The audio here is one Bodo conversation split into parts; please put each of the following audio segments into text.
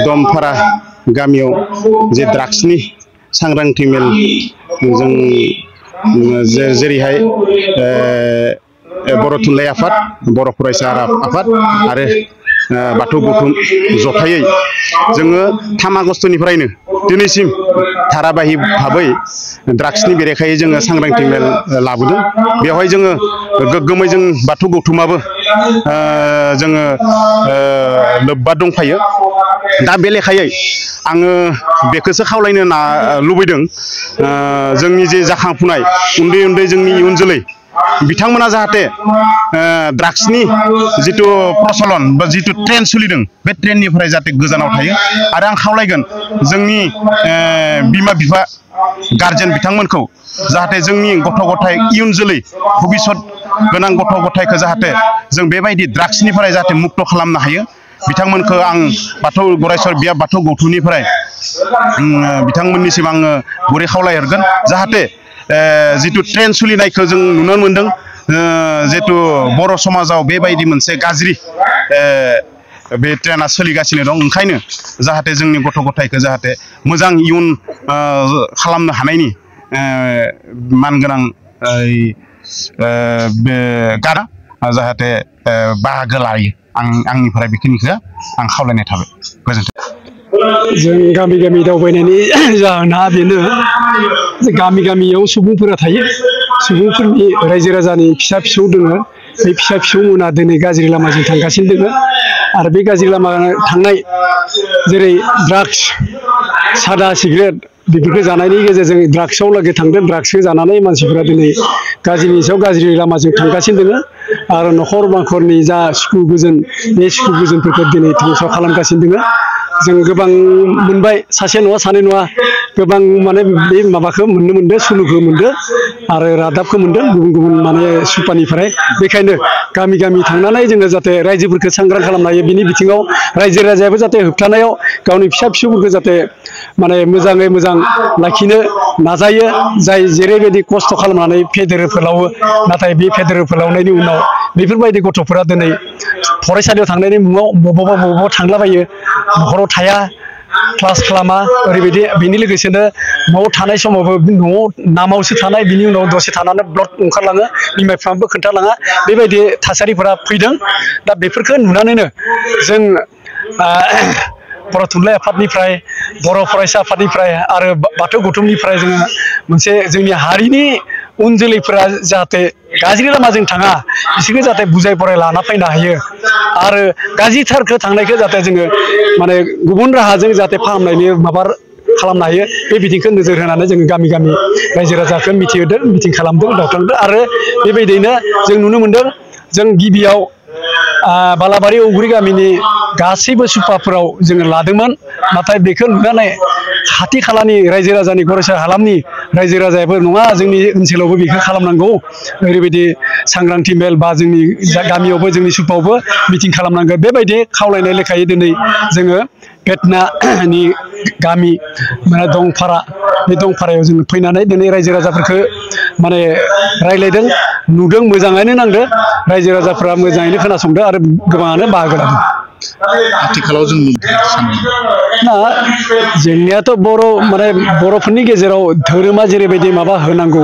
दमफारा गामियाव जे ड्राग्सनि सांग्रांथि मेल जों जेरैहाय बर' थुनलाइ आफाद, बर' फरायसा आफाद आरो बाथौ गौथुम जथायै जोङो 3 आगस्तनिफ्रायनो दिनैसिम धाराबाहिक भाबै ड्राग्सनि बेरेखायै जोङो सांग्रांथि मेल लाबोदों। बेवहाय जोङो गोग्गोमै जों बाथौ गौथुमाबो जोङो लोब्बा दंफायो। दा बे लेखायै आङो बेखौसो खावलायनो लुबैदों जोंनि जे जाखांफुनाय उन्दै उन्दै जोंनि इयुन जोलै बिथांमोना जाहाथे ड्राग्सनि जितु प्रचलन बा जितु ट्रेन्ड सोलिदों बे ट्रेन्डनिफ्राय जाहाथे गोजानाव थायो। आरो आं खावलायगोन जोंनि बिमा बिफा गार्जेन बिथांमोनखौ जाहाथे जोंनि गथ' गथाय इयुन जोलै भबिष्यत गोनां गथ' गथायखौ जाहाथे जों बेबायदि ड्राग्सनिफ्राय जाहाथे मुक्त खालामनो हायो। बिथांमोनखौ आं बाथौ गरायसर बियाब बाथौ गौथुमनिफ्राय बिथांमोननिसिम आङो गुरै खावलायहरगोन जाहाथे जितु ट्रेन्ड सोलिनायखौ जों नुनो मोनदों जितु बर' समाजाव बेबायदि मोनसे गाज्रि बे ट्रेन्डआ सोलिगासिनो दं। ओंखायनो जाहाथे जोंनि गथ' गथायखौ जाहाथे मोजां इयुन खालामनो हानायनि मानगोनां गारा जाहाथे बाहागो लायो। आंनिफ्राय बेखिनिखौ आं खावलायनाय थाबाय। गोजोन्थों। जों गामि गामि दावबायनायनि जाहोना बेनो गामि गामियाव सुबुंफोरा थायो। सुबुंफोरनि रायजो राजानि फिसा फिसौ दोङो। बे फिसा फिसौमोना दिनै गाज्रि लामाजों थांगासिनो दोङो। आरो बे गाज्रि लामा थांनाय जेरै ड्राग्स, सादा सिगारेट बेफोरखौ जानायनि गेजेरजों ड्राग्सआव लागै थांदों। ड्राग्सखौ जानानै मानसिफोरा दिनै गाज्रिनि सायाव गाज्रि लामाजों थांगासिनो दोङो। आरो न'खर बांखरनि जा सुखु गोजोन बे सुखु गोजोनफोरखौ दिनै धंस' खालामगासिनो दोङो। जों गोबां मोनबाय, सासे नङा सानै नङा गोबां माने बे माबाखौ मोननो मोनदों, सुलुखौ मोनदों आरो रादाबखौ मोनदों गुबुन गुबुन माने सुपानिफ्राय। बेखायनो गामि गामि थांनानै जोङो जाहाथे रायजोफोरखौ सांग्रां खालामनो हायो। बिनि बिथिङाव रायजो राजायाबो जाहाथे होबथानायाव गावनि फिसा फिसौफोरखौ जाहाथे माने मोजाङै मोजां लाखिनो नाजायो। जाय जेरैबायदि खस्थ' खालामनानै फेदेरो फोलावो, नाथाय बे फेदेरो फोलावनायनि उनाव बेफोरबायदि गथ'फोरा दिनै फरायसालियाव थांनायनि मुङाव बबावबा थांलाबायो, न'खराव थाया, क्लास खालामा ओरैबायदि। बेनि लोगोसेनो न'आव थानाय समावबो न'आव नामावसो थानाय, बिनि उनाव दसे थानानै ब्लड ओंखारलाङो, बिमा बिफाबो खोन्थालाङा, बेबायदि थासारिफोरा फैदों। दा बेफोरखौ नुनानैनो जों बर' थुनलाइ आफादनिफ्राय, बर' फरायसा आफादनिफ्राय आरो बाथौ गौथुमनिफ्राय जोङो मोनसे जोंनि हारिनि उन जोलैफोरा जाहाथे गाज्रि लामाजों थाङा, बिसोरखौ जाहाथे बुजाय बराय लाना फैनो हायो। आरो गाज्रिथारखौ थांनायखौ जाहाथे जोङो माने गुबुन राहाजों जाहाथे फाहामनायनि माबा खालामनो हायो, बे बिथिंखौ नोजोर होनानै जों गामि गामि रायजो राजाखौ मिथिहोदों, मिटिं खालामदों, दावथांदों। आरो बेबायदियैनो जों नुनो मोनदों जों गिबियाव बालाबारि औगुरि गामिनि गासैबो सुपाफोराव जोङो लादोंमोन। नाथाय बेखौ नुनानै खाथि खालानि रायजो राजानि गरायसा हालामनि रायजो राजायाबो नङा जोंनि ओनसोलावबो बेखौ खालामनांगौ, ओरैबायदि सांग्रांथि मेल बा जोंनि गामियावबो जोंनि सुपावबो मिटिं खालामनांगोन। बेबायदि खावलायनाय लेखायै दिनै जोङो बेटनानि गामि माने दंफारा, बे दंफारायाव जों फैनानै दिनै रायजो राजाफोरखौ माने रायज्लायदों, नुदों, मोजाङैनो नांदों। रायजो राजाफ्रा मोजाङैनो खोनासंदों आरो गोबाङानो बाहागो लादों। आथिखालाव जों ना जोंनियाथ' बर' माने बर'फोरनि गेजेराव धोरोमा जेरैबायदि माबा होनांगौ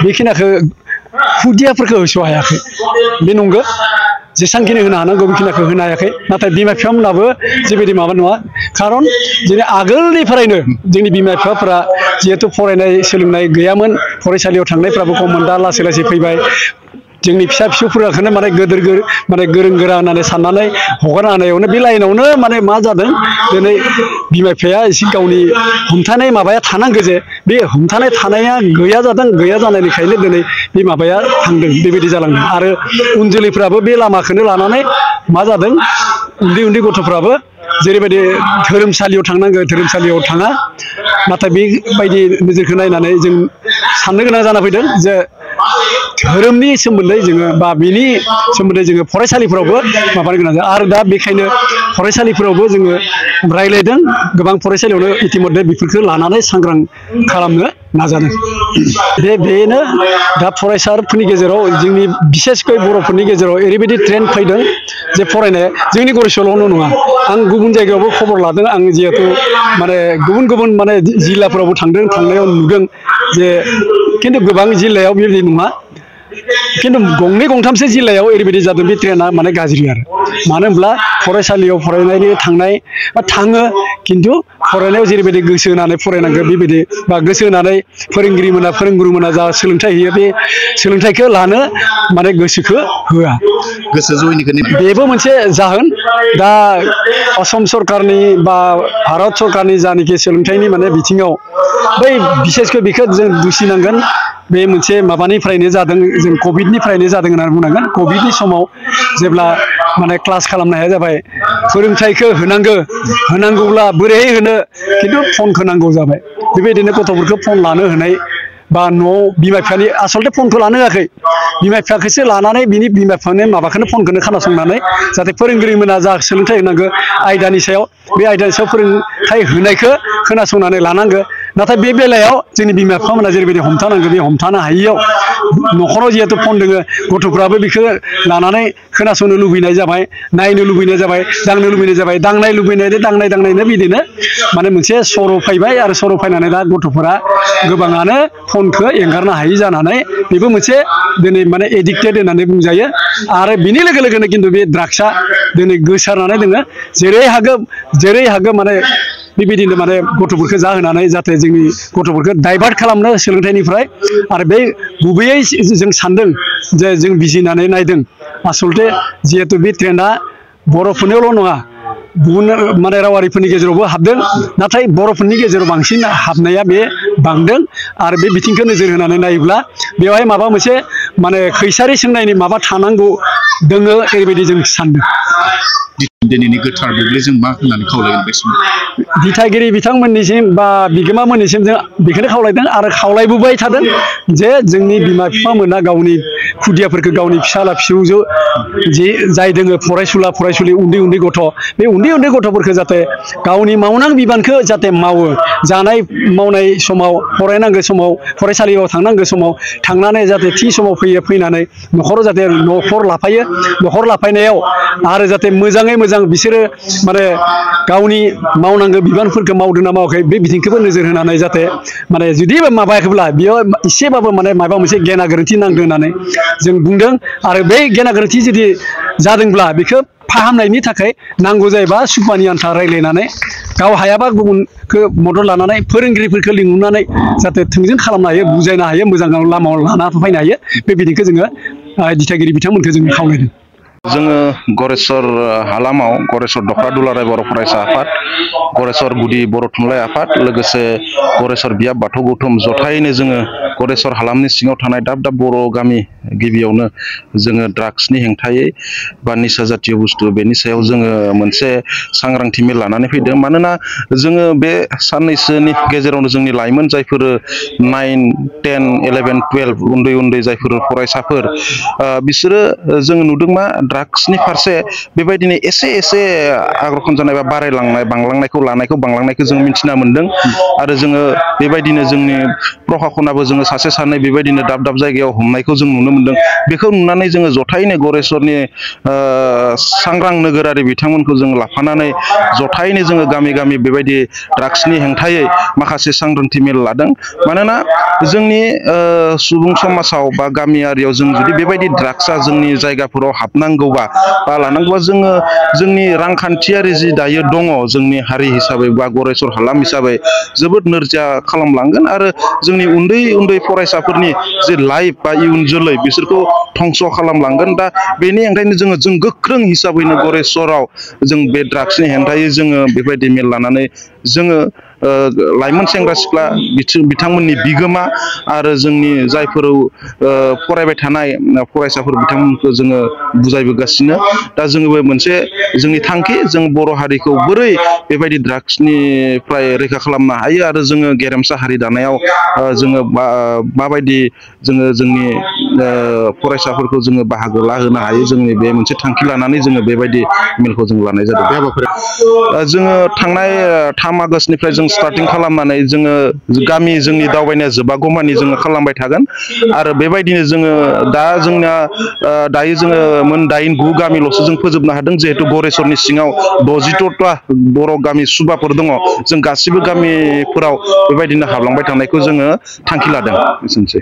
बेखिनिखौ खुदियाफोरखौ होसो हायाखै, बे नंगौ। जेसांखिनि होनो हानांगौ बेखिनिखौ होनो हायाखै। नाथाय बिमा बिफामोनाबो जेबायदि माबा नङा, खारन जोंनि आगोलनिफ्रायनो जोंनि बिमा बिफाफोरा जिहेथु फरायनाय सोलोंनाय गैयामोन, फरायसालियाव थांनायफ्राबो खममोन, दा लासै लासै फैबाय। जोंनि फिसा फिसौफोरखौनो माने माने गोरों गोरा होननानै साननानै हगारना होनायावनो बे लाइनावनो माने मा जादों दिनै बिमा बिफाया एसे गावनि हमथानाय माबाया थानांगौ, जे बे हमथानाय थानाया गैया जादों। गैया जानायनिखायनो दिनै बे माबाया थांदों, बेबायदि जालांदों। आरो उन जोलैफ्राबो बे लामाखौनो लानानै मा जादों, उन्दै उन्दै गथ'फ्राबो जेरैबायदि धोरोमसालियाव थांनांगौ धोरोमसालियाव थाङा। नाथाय बेबायदि नोजोरखौ नायनानै जों साननो गोनां जाना फैदों जे धोरोमनि सोमोन्दै जोङो बा बिनि सोमोन्दै जोङो फरायसालिफोरावबो माबानो गोनां जायो आरो दा बेखायनो फरायसालिफोरावबो जोङो रायज्लायदों गोबां फरायसालियावनो इतिमध्य बेफोरखौ लानानै सांग्रां खालामनो नाजादों बेनो दा फरायसाफोरनि गेजेराव जोंनि बिसेसकै बर'फोरनि गेजेराव ओरैबायदि ट्रेन्ड फैदों जे फरायनाया जोंनि गरिसलावल' नङा आं गुबुन जायगायावबो खबर लादों आं जिहेतु माने गुबुन गुबुन माने जिल्लाफोरावबो थांनायाव नुदों जे खिन्थु गोबां जिल्लायाव बेबायदि नङा खिन्थु गंनै गंथामसो जिल्लायाव ओरैबायदि जादों बे ट्रेना माने गाज्रि आरो मानो होनब्ला फरायसालियाव फरायनायनि थांनाय थाङो खिन्थु फरायनायाव जेरैबायदि गोसो होनानै फरायनांगौ बेबायदि बा गोसो होनानै फोरोंगुरुमोना जा सोलोंथाइ होयो बे सोलोंथाइखौ लानो माने गोसोखौ होआ गोसो जयैनि बेबो मोनसे जाहोन दा असम सरकारनि बा भारत सरकारनि जानाखि सोलोंथाइनि माने बिथिङाव बै बिसेसकै बेखौ जों दुसिनांगोन बे मोनसे माबानिफ्रायनो जादों जों कभिडनिफ्रायनो जादों होननानै बुंनांगोन कभिडनि समाव जेब्ला माने क्लास खालामनो हाया जाबाय फोरोंथाइखौ होनांगौब्ला बोरैहाय होनो खिन्थु फनखौ नांगौ जाबाय बेबायदिनो गथ'फोरखौ फन लानो होनाय बा न'आव बिमा बिफानि आसलथे फनखौ लानो होआखै बिमा बिफाखौसो लानानै बिनि बिमा बिफानि माबाखौनो फनखौनो खोनासंनानै जाहाथे फोरोंगिरिमोना जा सोलोंथाइ होनांगौ आयदानि सायाव बे आयदानि सायाव फोरोंथाइ होनायखौ खोनासंनानै लानांगौ नाथाय बे बेलायाव जोंनि बिमा बिफामोना जेरैबायदि हमथानांगौ बे हमथानो हायियाव न'खराव जिहेतु फन दोङो गथ'फ्राबो बेखौ लानानै खोनासंनो लुबैनाय जाबाय नायनो लुबैनाय जाबाय दांनो लुबैनाय जाबाय दांनाय दांनायनो बिदिनो माने मोनसे सर' फैबाय आरो सर' फैनानै दा गथ'फोरा गोबाङानो फनखौ एंगारनो हायि जानानै बेबो मोनसे दिनै माने एडिक्टेड होननानै बुंजायो आरो बिनि लोगो लोगोनो खिन्थु बे ड्राग्सआ दिनै गोसारनानै दोङो जेरै हागौ माने बेबायदिनो माने गथ'फोरखौ जाहोनानै जाहाथे जोंनि गथ'फोरखौ डाइभार्ट खालामनो सोलोंथाइनिफ्राय आरो बे गुबैयै जों सानदों जे जों बिजिरनानै नायदों आसलथे जिहेतु बे ट्रेन्डआ बर'फोरनियावल' नङा गुबुन माने रावारिफोरनि गेजेरावबो हाबदों नाथाय बर'फोरनि गेजेराव बांसिन हाबनाया बे बांदों आरो बे बिथिंखौ नोजोर होनानै नायोब्ला बेवहाय माबा मोनसे माने खैसारि सोंनायनि माबा थानांगौ दोङो ओरैबायदि जों सानदों दिनैनि गोथार बुब्लि जों मा होननानै खावलायगोन बे समाव दिथागिरि बिथांमोननिसिम बा बिगोमामोननिसिम जों बेखौनो खावलायदों आरो खावलायबोबाय थादों जे जोंनि बिमा बिफामोना गावनि खुदियाफोरखौ गावनि फिसाला फिसौजो जे जाय दोङो फरायसुलि उन्दै गथ' बे उन्दै गथ'फोरखौ जाहाथे गावनि मावनां बिबानखौ जाहाथे मावो जानाय मावनाय समाव फरायनांगौ समाव फरायसालियाव थांनांगौ समाव थांनानै जाहाथे थि समाव फैनानै न'खराव जाहाथे न'खर लाफायनायाव आरो जाहाथे मोजाङै मोजां बिसोरो माने गावनि मावनांगौ बिबानफोरखौ मावदों ना मावाखै बे बिथिंखौबो नोजोर होनानै जाहाथे माने जुदि माबायाखैब्ला बेयाव एसेबाबो माने माबा मोनसे गेना गोरोन्थि नांदों होननानै जों बुंदों आरो बे गेना गोरोन्थि जुदि जादोंब्ला बेखौ फाहामनायनि थाखाय नांगौ जायोबा सुपानि आन्था रायज्लायनानै गाव हायाबा गुबुनखौ मदद लानानै फोरोंगिरिफोरखौ लिंहरनानै जाहाथे थोंजों खालामनो हायो बुजायनो हायो मोजां लामायाव लाना फैनो हायो बे बिथिंखौ जोङो दिथागिरि बिथांमोनखौ जों खावलायदों जोङो गरेस्वर हालामाव गरेस्वर दखरा दुलाराय बर' फरायसा आफाद गरेस्वर गुदि बर' थुनलाइ आफाद लोगोसे गरेस्वर बियाब बाथौ गौथुम जथायैनो जोङो गरेस्वर हालामनि सिङाव थानाय दाब बर' गामि गिबियावनो जोङो ड्राग्सनि हेंथायै बा निसा जातीय बुस्थु बेनि सायाव जोङो मोनसे सांग्रांथि मेल लानानै फैदों मानोना जोङो बे साननैसोनि गेजेरावनो जोंनि लाइमोन जायफोर 9, 10, 11, 12 उन्दै जायफोर फरायसाफोर बिसोरो जोङो नुदों मा ड्राग्सनि फारसे बेबायदिनो एसे आग्रहन जानाय बा बांलांनायखौ जों मिथिना मोन्दों आरो जोङो बेबायदिनो जोंनि प्रशासनाबो जोङो सासे सानै बेबायदिनो दाब जायगायाव हमनायखौ जों नुनो मोन्दों बेखौ नुनानै जोङो जथायैनो गरेस्वरनि सांग्रां नोगोरारि बिथांमोनखौ जों लाफानानै जथायैनो जोङो गामि बेबायदि ड्राग्सनि हेंथायै माखासे सांग्रांथि मेल लादों मानोना जोंनि सुबुं समाजाव बा गामियारियाव जों जुदि बेबायदि ड्राग्सआ जोंनि जायगाफोराव हाबनांगौबा बा लानांगौबा जोङो जोंनि रांखान्थियारि जि दायो दङ जोंनि हारि हिसाबै बा गरेस्वर हालाम हिसाबै जोबोद नोरजिया खालामलांगोन आरो जोंनि उन्दै फरायसाफोरनि जे लाइफ बा इयुन जोलै बिसोरखौ धंस' खालामलांगोन दा बेनि अनगायैनो जों गोख्रों हिसाबैनो गरेस्वराव जों बे ड्राग्सनि हेंथायै जोङो बेबायदि मेल लानानै जोङो लाइमोन सेंग्रा सिख्ला बिथांमोननि बिगोमा आरो जोंनि जायफोर फरायबाय थानाय फरायसाफोर बिथांमोनखौ जोङो बुजायबोगासिनो दा जोङो मोनसे जोंनि थांखि जों बर' हारिखौ बोरै बेबायदि ड्राग्सनिफ्राय रैखा खालामनो हायो आरो जोङो गेरेमसा हारि दानायाव जोङो माबायदि जोङो जोंनि फरायसाफोरखौ जोङो बाहागो लाहोनो हायो जोंनि बे मोनसे थांखि लानानै जोङो बेबायदि मेलखौ जों लानाय जादों। जोङो थांनाय 3 आगष्टनिफ्राय जों स्टार्टिं खालामनानै जोङो गामि जोंनि दावबायनाया जोबागौमानि जोङो खालामबाय थागोन आरो बेबायदिनो जोङो दा जोंना दायो जोङो मोन 8-9 गामिल'सो जों फोजोबनो हादों जिहेतु गरेस्वरनि सिङाव 62टा बर' गामि सुबाफोर दङ जों गासिबो गामिफोराव बेबायदिनो हाबलांबाय थानायखौ जोङो थांखि लादों एसेनोसै।